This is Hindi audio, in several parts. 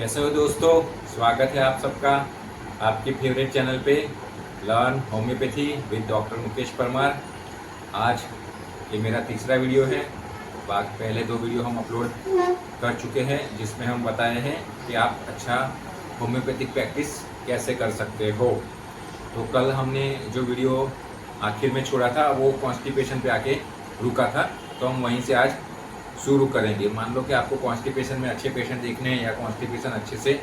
कैसे हो दोस्तों। स्वागत है आप सबका आपके फेवरेट चैनल पे learn homeopathy with doctor Mukesh Parmar. आज ये मेरा तीसरा वीडियो है। पहले 2 वीडियो हम अपलोड कर चुके हैं जिसमें हम बताए हैं कि आप अच्छा होम्योपैथिक प्रैक्टिस कैसे कर सकते हो। तो कल हमने जो वीडियो आखिर में छोड़ा था वो कॉन्स्टिपेशन पे आके रुका था, तो हम वहीं से आज शुरू करेंगे। मान लो कि आपको कॉन्स्टिपेशन में अच्छे पेशेंट देखने हैं या कॉन्स्टिपेशन अच्छे से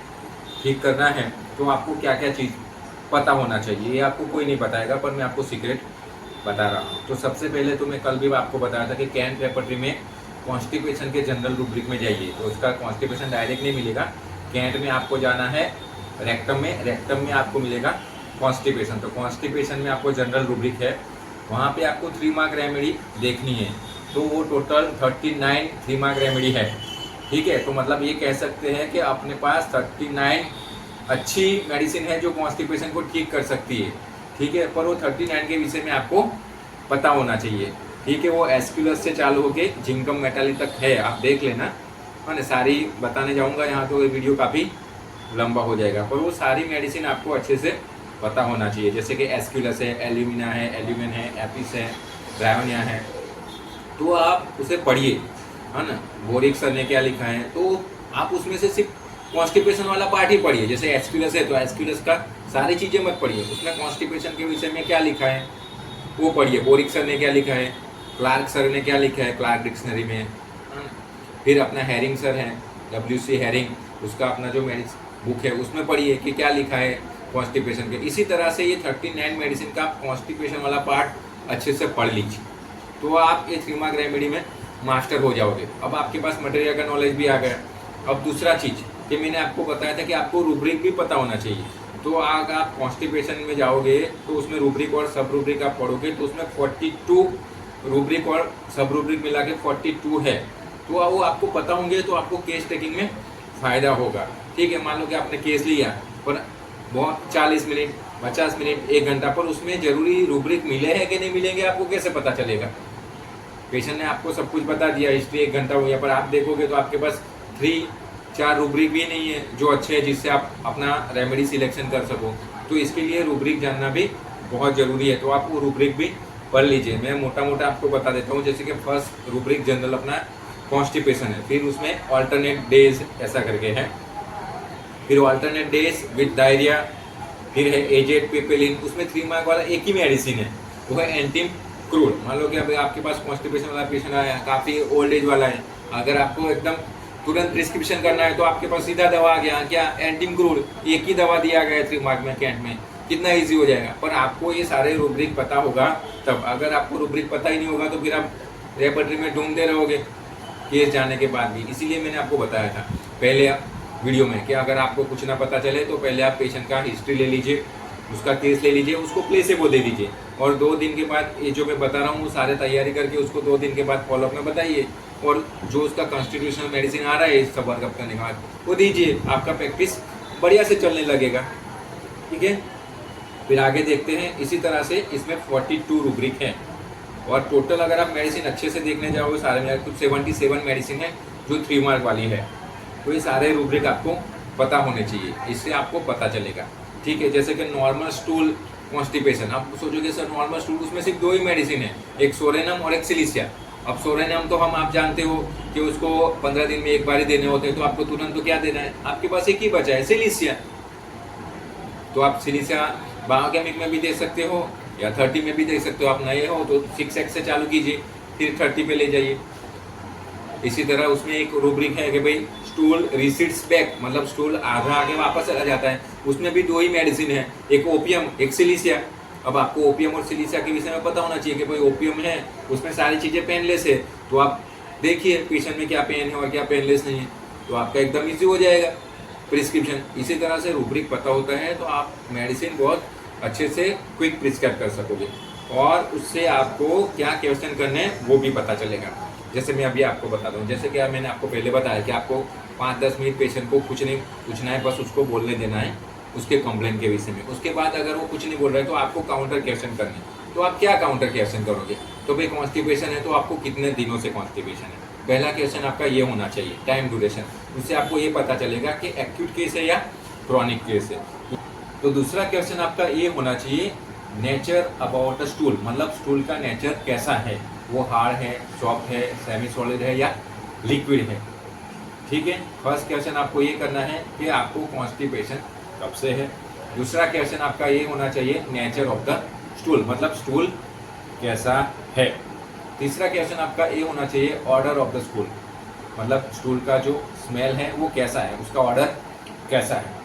ठीक करना है तो आपको क्या क्या चीज़ पता होना चाहिए, ये आपको कोई नहीं बताएगा, पर मैं आपको सीक्रेट बता रहा हूँ। तो सबसे पहले तो मैं कल भी आपको बताया था कि कैंट रेपर्टरी में कॉन्स्टिपेशन के जनरल रूब्रिक में जाइए तो उसका कॉन्स्टिपेशन डायरेक्ट नहीं मिलेगा। कैंट में आपको जाना है रेक्टम में आपको मिलेगा कॉन्स्टिपेशन। तो कॉन्स्टिपेशन में आपको जनरल रूब्रिक है, वहाँ पे आपको 3 मार्क रेमेडी देखनी है। तो वो टोटल 39 3 मार्क रेमेडी है। ठीक है, तो मतलब ये कह सकते हैं कि अपने पास 39 अच्छी मेडिसिन है जो कॉन्स्टिपेशन को ठीक कर सकती है। ठीक है, पर वो 39 के विषय में आपको पता होना चाहिए। ठीक है, वो एस्क्यूलस से चालू होके जिंकम मेटाली तक है, आप देख लेना। मैंने सारी बताने जाऊँगा यहाँ तो ये वीडियो काफ़ी लंबा हो जाएगा, पर वो सारी मेडिसिन आपको अच्छे से पता होना चाहिए। जैसे कि एस्क्यूलस है, एल्यूमिना है, एल्यूमिन है, एपिस है, ब्रायोनिया है, तो आप उसे पढ़िए, है ना। बोरिक सर ने क्या लिखा है तो आप उसमें से सिर्फ कॉन्स्टिपेशन वाला पार्ट ही पढ़िए। जैसे एस्क्यूलस है तो एस्क्यूलस का सारी चीज़ें मत पढ़िए, उसमें कॉन्स्टिपेशन के विषय में क्या लिखा है वो पढ़िए। बोरिक सर ने क्या लिखा है, क्लार्क सर ने क्या लिखा है क्लार्क डिक्शनरी में, है ना। फिर अपना हैरिंग सर है, WC हैरिंग, उसका अपना जो बुक है उसमें पढ़िए कि क्या लिखा है कॉन्स्टिपेशन के। इसी तरह से ये 39 मेडिसिन का कॉन्स्टिपेशन वाला पार्ट अच्छे से पढ़ लीजिए, तो आप ये 3 मार्क रेमेडी में मास्टर हो जाओगे। अब आपके पास मटेरियल का नॉलेज भी आ गया। अब दूसरा चीज़ कि मैंने आपको बताया था कि आपको रूब्रिक भी पता होना चाहिए। तो अगर आप कॉन्स्टिपेशन में जाओगे तो उसमें रूब्रिक और सब रूब्रिक आप पढ़ोगे तो उसमें 42 रूब्रिक और सब रूब्रिक मिला के 42 है। तो वो आपको पता होंगे तो आपको केस टेकिंग में फ़ायदा होगा। ठीक है, मान लो कि आपने केस लिया पर बहुत 40 मिनट 50 मिनट 1 घंटा, पर उसमें जरूरी रूब्रिक मिले हैं कि नहीं मिलेंगे आपको कैसे पता चलेगा। पेशेंट ने आपको सब कुछ बता दिया, हिस्ट्री 1 घंटा हो गया, पर आप देखोगे तो आपके पास 3-4 रूब्रिक भी नहीं है जो अच्छे हैं जिससे आप अपना रेमेडी सिलेक्शन कर सको। तो इसके लिए रूब्रिक जानना भी बहुत ज़रूरी है, तो आप वो रूब्रिक भी पढ़ लीजिए। मैं मोटा मोटा आपको बता देता हूँ। जैसे कि फर्स्ट रूब्रिक जनरल अपना कॉन्स्टिपेशन है, फिर उसमें ऑल्टरनेट डेज ऐसा करके है, फिर ऑल्टरनेट डेज विद डायरिया, फिर है एजेड पेपेलिन। उसमें 3 मार्क वाला एक ही मेडिसिन है, वो है एंटीम क्रूड। मान लो कि अभी आपके पास कॉन्स्टिपेशन वाला पेशेंट आया, काफ़ी ओल्ड एज वाला है, अगर आपको एकदम तुरंत प्रिस्क्रिप्शन करना है तो आपके पास सीधा दवा आ गया, क्या एंटीम क्रूड, एक ही दवा दिया गया 3 मार्क में कैंट में, कितना ईजी हो जाएगा। पर आपको ये सारे रूब्रिक पता होगा तब। अगर आपको रूब्रिक पता ही नहीं होगा तो फिर आप रेपर्टरी में ढूंढते रहोगे केस जाने के बाद भी। इसीलिए मैंने आपको बताया था पहले वीडियो में कि अगर आपको कुछ ना पता चले तो पहले आप पेशेंट का हिस्ट्री ले लीजिए, उसका केस ले लीजिए, उसको प्लेसेबो दे दीजिए, और 2 दिन के बाद ये जो मैं बता रहा हूँ वो सारे तैयारी करके उसको 2 दिन के बाद फॉलोअप में बताइए, और जो उसका कॉन्स्टिट्यूशनल मेडिसिन आ रहा है इस सब वर्कअप करने के बाद वो दीजिए। आपका प्रैक्टिस बढ़िया से चलने लगेगा। ठीक है, फिर आगे देखते हैं। इसी तरह से इसमें 42 रूब्रिक है, और टोटल अगर आप मेडिसिन अच्छे से देखने जाओगे सारे में कुछ 77 मेडिसिन है जो 3 मार्क वाली है। तो ये सारे रूब्रिक आपको पता होने चाहिए, इससे आपको पता चलेगा। ठीक है, जैसे कि नॉर्मल स्टूल कॉन्स्टिपेशन, आप सोचोगे सर नॉर्मल स्टूल उसमें सिर्फ 2 ही मेडिसिन है, एक सोरेनम और एक सिलिसिया। अब सोरेनम तो आप जानते हो कि उसको 15 दिन में एक बार ही देने होते हैं, तो आपको तुरंत तो क्या देना है, आपके पास एक ही बचा है सिलिसिया। तो आप सिलिसिया बायोकेमिक में भी दे सकते हो या 30 में भी दे सकते हो। आप नए हो तो 6x से चालू कीजिए, फिर 30 पे ले जाइए। इसी तरह उसमें एक रूब्रिक है कि भाई स्टूल रिसीड्स बैक, मतलब स्टूल आधा आगे वापस चला जाता है, उसमें भी 2 ही मेडिसिन है, एक ओपियम एक सिलिसिया। अब आपको ओपियम और सिलिसिया के विषय में पता होना चाहिए कि भाई ओपियम है उसमें सारी चीज़ें पेनलेस है, तो आप देखिए पेशेंट में क्या पेन है और क्या पेनलेस नहीं है, तो आपका एकदम ईजी हो जाएगा प्रिस्क्रिप्शन। इसी तरह से रूब्रिक पता होता है तो आप मेडिसिन बहुत अच्छे से क्विक प्रिस्क्राइब कर सकोगे, और उससे आपको क्या क्वेश्चन करने हैं वो भी पता चलेगा। जैसे मैं अभी आपको बता दूँ, जैसे कि मैंने आपको पहले बताया कि आपको 5-10 मिनट पेशेंट को कुछ नहीं पूछना है, बस उसको बोलने देना है उसके कंप्लेंट के विषय में। उसके बाद अगर वो कुछ नहीं बोल रहा है तो आपको काउंटर क्वेश्चन करने। तो आप क्या काउंटर क्वेश्चन करोगे, तो भाई कॉन्स्टिपेशन है तो आपको कितने दिनों से कॉन्स्टिपेशन है, पहला क्वेश्चन आपका ये होना चाहिए टाइम ड्यूरेशन, उससे आपको ये पता चलेगा कि एक्यूट केस है या क्रॉनिक केस है। तो दूसरा क्वेश्चन आपका ये होना चाहिए नेचर अबाउट स्टूल, मतलब स्टूल का नेचर कैसा है, वो हार्ड है, सॉफ्ट है, सेमी सॉलिड है या लिक्विड है। ठीक है, फर्स्ट क्वेश्चन आपको ये करना है कि आपको कॉन्स्टिपेशन कब से है। दूसरा क्वेश्चन आपका ये होना चाहिए नेचर ऑफ द स्टूल, मतलब स्टूल कैसा है। तीसरा क्वेश्चन आपका ये होना चाहिए ऑर्डर ऑफ द स्टूल, मतलब स्टूल का जो स्मेल है वो कैसा है, उसका ऑर्डर कैसा है।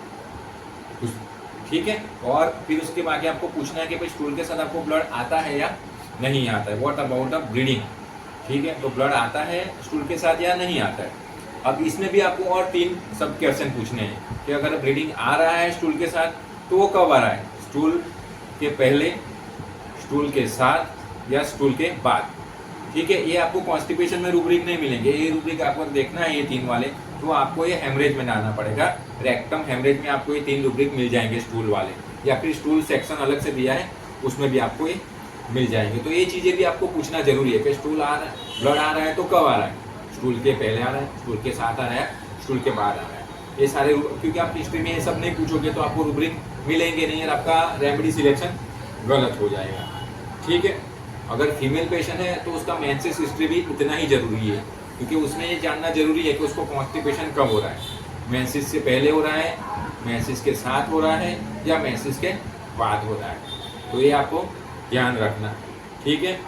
ठीक है, और फिर उसके बाद आपको पूछना है कि भाई स्टूल के साथ आपको ब्लड आता है या नहीं आता है। What about the bleeding. ठीक है, तो ब्लड आता है स्टूल के साथ या नहीं आता है। अब इसमें भी आपको और 3 सब क्वेश्चन पूछने हैं कि अगर ब्लीडिंग आ रहा है स्टूल के साथ तो वो कब आ रहा है, स्टूल के पहले, स्टूल के साथ या स्टूल के बाद। ठीक है, ये आपको कॉन्स्टिपेशन में रूब्रिक नहीं मिलेंगे, ये रूब्रिक आपको देखना है ये 3 वाले, तो आपको ये हेमरेज में डालना पड़ेगा। रेक्टम हेमरेज में आपको ये 3 रूब्रिक मिल जाएंगे स्टूल वाले, या फिर स्टूल सेक्शन अलग से दिया है उसमें भी आपको ये मिल जाएंगे। तो ये चीज़ें भी आपको पूछना जरूरी है कि स्टूल आ रहा है, ब्लड आ रहा है तो कब आ रहा है, स्टूल के पहले आ रहा है, स्टूल के साथ आ रहा है, स्टूल के बाद आ रहा है। ये सारे, क्योंकि आप हिस्ट्री में ये सब नहीं पूछोगे तो आपको रूब्रिक मिलेंगे नहीं और आपका रेमेडी सिलेक्शन गलत हो जाएगा। ठीक है, अगर फीमेल पेशेंट है तो उसका मेंसेस हिस्ट्री भी उतना ही जरूरी है, क्योंकि उसमें ये जानना जरूरी है कि उसको कॉन्स्टिपेशन कब हो रहा है, मेंसेस से पहले हो रहा है, मेंसेस के साथ हो रहा है या मेंसेस के बाद हो रहा है। तो ये आपको ध्यान रखना। ठीक है,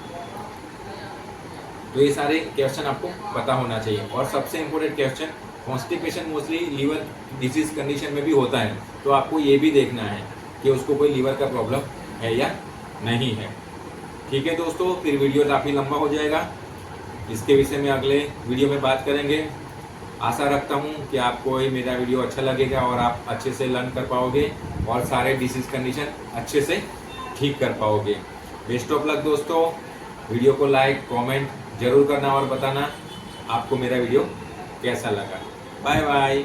तो ये सारे क्वेश्चन आपको पता होना चाहिए। और सबसे important question, constipation mostly liver disease condition में भी होता है, तो आपको ये भी देखना है कि उसको कोई लीवर का प्रॉब्लम है या नहीं है। ठीक है दोस्तों, फिर वीडियो काफ़ी लंबा हो जाएगा, इसके विषय में अगले वीडियो में बात करेंगे। आशा रखता हूँ कि आपको ये मेरा वीडियो अच्छा लगेगा और आप अच्छे से लर्न कर पाओगे और सारे डिसीज कंडीशन अच्छे से ठीक कर पाओगे। बेस्ट ऑफ लक दोस्तों। वीडियो को लाइक कमेंट जरूर करना और बताना आपको मेरा वीडियो कैसा लगा। Bye bye.